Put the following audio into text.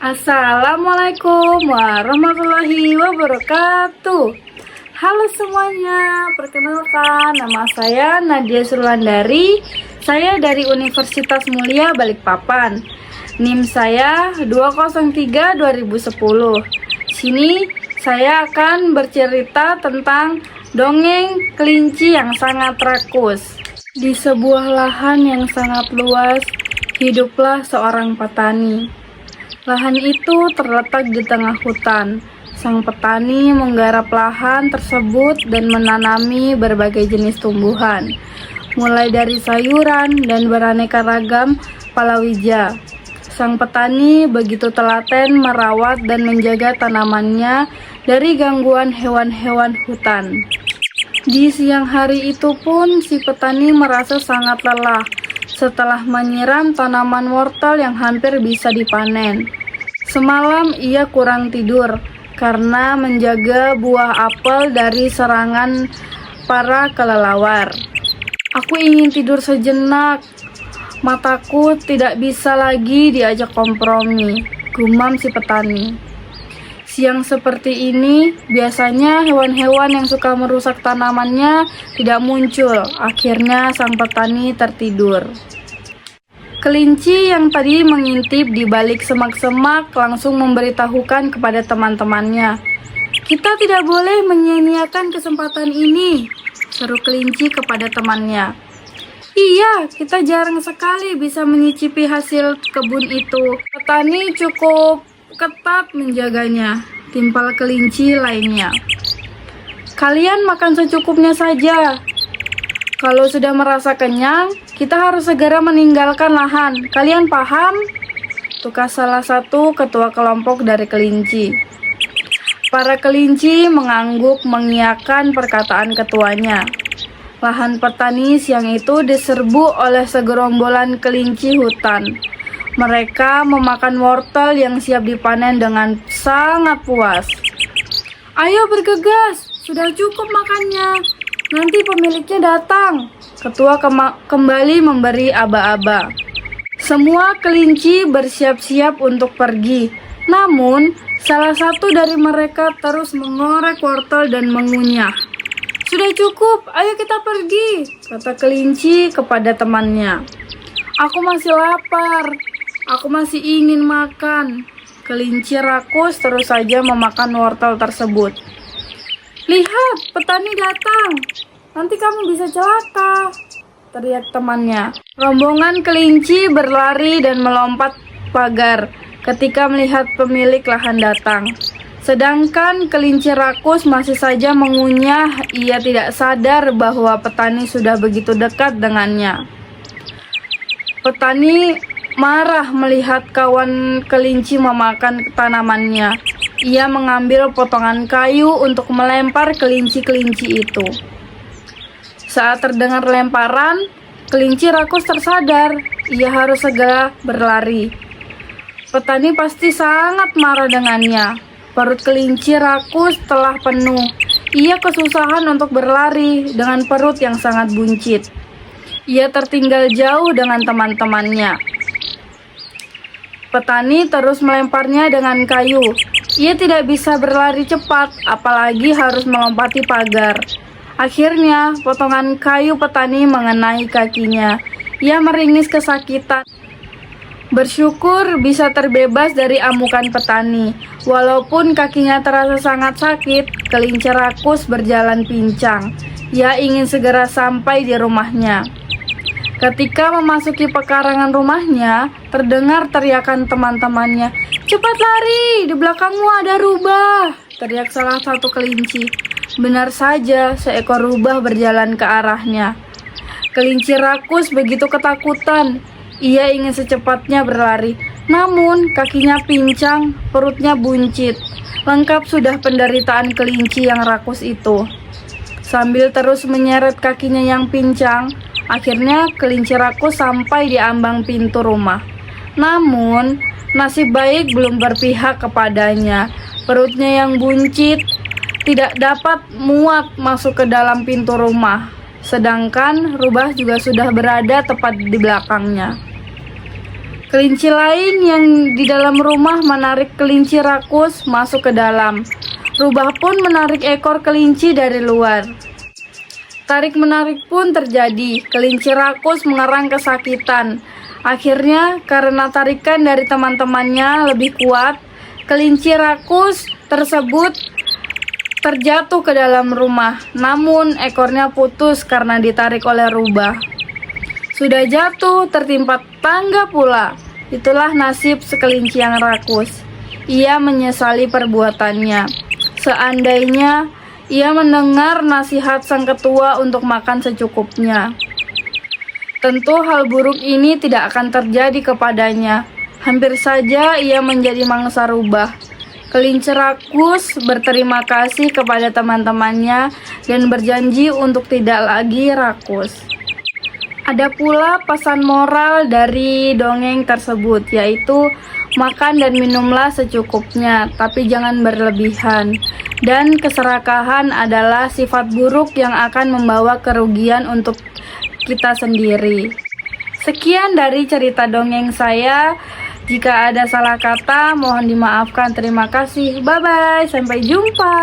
Assalamualaikum warahmatullahi wabarakatuh. Halo semuanya, perkenalkan nama saya Nadia Surlandari. Saya dari Universitas Mulia Balikpapan. NIM saya 203-2010. Sini saya akan bercerita tentang dongeng kelinci yang sangat rakus. Di sebuah lahan yang sangat luas, hiduplah seorang petani. Lahan itu terletak di tengah hutan. Sang petani menggarap lahan tersebut dan menanami berbagai jenis tumbuhan, mulai dari sayuran dan beraneka ragam palawija. Sang petani begitu telaten merawat dan menjaga tanamannya dari gangguan hewan-hewan hutan. Di siang hari itu pun si petani merasa sangat lelah setelah menyiram tanaman wortel yang hampir bisa dipanen. Semalam ia kurang tidur karena menjaga buah apel dari serangan para kelelawar. Aku ingin tidur sejenak, mataku tidak bisa lagi diajak kompromi, gumam si petani. Siang seperti ini, biasanya hewan-hewan yang suka merusak tanamannya tidak muncul. Akhirnya sang petani tertidur. Kelinci yang tadi mengintip di balik semak-semak langsung memberitahukan kepada teman-temannya. "Kita tidak boleh menyia-nyiakan kesempatan ini," seru kelinci kepada temannya. "Iya, kita jarang sekali bisa menyicipi hasil kebun itu. Petani cukup ketat menjaganya," timpal kelinci lainnya. "Kalian makan secukupnya saja. Kalau sudah merasa kenyang, kita harus segera meninggalkan lahan. Kalian paham?" Tukas salah satu ketua kelompok dari kelinci. Para kelinci mengangguk mengiyakan perkataan ketuanya. Lahan petani siang itu diserbu oleh segerombolan kelinci hutan. Mereka memakan wortel yang siap dipanen dengan sangat puas. "Ayo bergegas, sudah cukup makannya. Nanti pemiliknya datang." Ketua kembali memberi aba-aba. Semua kelinci bersiap-siap untuk pergi. Namun, salah satu dari mereka terus mengorek wortel dan mengunyah. "Sudah cukup, ayo kita pergi," kata kelinci kepada temannya. "Aku masih lapar. Aku masih ingin makan." Kelinci rakus terus saja memakan wortel tersebut. "Lihat, petani datang. Nanti kamu bisa celaka," teriak temannya. Rombongan kelinci berlari dan melompat pagar ketika melihat pemilik lahan datang. Sedangkan kelinci rakus masih saja mengunyah. Ia tidak sadar bahwa petani sudah begitu dekat dengannya. Petani marah melihat kawan kelinci memakan tanamannya. Ia mengambil potongan kayu untuk melempar kelinci-kelinci itu. Saat terdengar lemparan, kelinci rakus tersadar. Ia harus segera berlari. Petani pasti sangat marah dengannya. Perut kelinci rakus telah penuh. Ia kesusahan untuk berlari dengan perut yang sangat buncit. Ia tertinggal jauh dengan teman-temannya. Petani terus melemparnya dengan kayu. Ia tidak bisa berlari cepat, apalagi harus melompati pagar. Akhirnya, potongan kayu petani mengenai kakinya. Ia meringis kesakitan. Bersyukur bisa terbebas dari amukan petani. Walaupun kakinya terasa sangat sakit, kelinci rakus berjalan pincang. Ia ingin segera sampai di rumahnya. Ketika memasuki pekarangan rumahnya, terdengar teriakan teman-temannya. "Cepat lari, di belakangmu ada rubah," teriak salah satu kelinci. Benar saja, seekor rubah berjalan ke arahnya. Kelinci rakus begitu ketakutan. Ia ingin secepatnya berlari, namun kakinya pincang, perutnya buncit. Lengkap sudah penderitaan kelinci yang rakus itu. Sambil terus menyeret kakinya yang pincang, akhirnya kelinci rakus sampai di ambang pintu rumah. Namun, nasib baik belum berpihak kepadanya. Perutnya yang buncit tidak dapat muat masuk ke dalam pintu rumah. Sedangkan rubah juga sudah berada tepat di belakangnya. Kelinci lain yang di dalam rumah menarik kelinci rakus masuk ke dalam. Rubah pun menarik ekor kelinci dari luar. Tarik-menarik pun terjadi. Kelinci rakus mengerang kesakitan. Akhirnya, karena tarikan dari teman-temannya lebih kuat, kelinci rakus tersebut terjatuh ke dalam rumah. Namun, ekornya putus karena ditarik oleh rubah. Sudah jatuh, tertimpa tangga pula. Itulah nasib sekelinci yang rakus. Ia menyesali perbuatannya. Seandainya ia mendengar nasihat sang ketua untuk makan secukupnya, tentu hal buruk ini tidak akan terjadi kepadanya. Hampir saja ia menjadi mangsa rubah. Kelinci rakus berterima kasih kepada teman-temannya dan berjanji untuk tidak lagi rakus. Ada pula pesan moral dari dongeng tersebut, yaitu makan dan minumlah secukupnya, tapi jangan berlebihan. Dan keserakahan adalah sifat buruk yang akan membawa kerugian untuk kita sendiri. Sekian dari cerita dongeng saya. Jika ada salah kata, mohon dimaafkan. Terima kasih. Bye-bye. Sampai jumpa.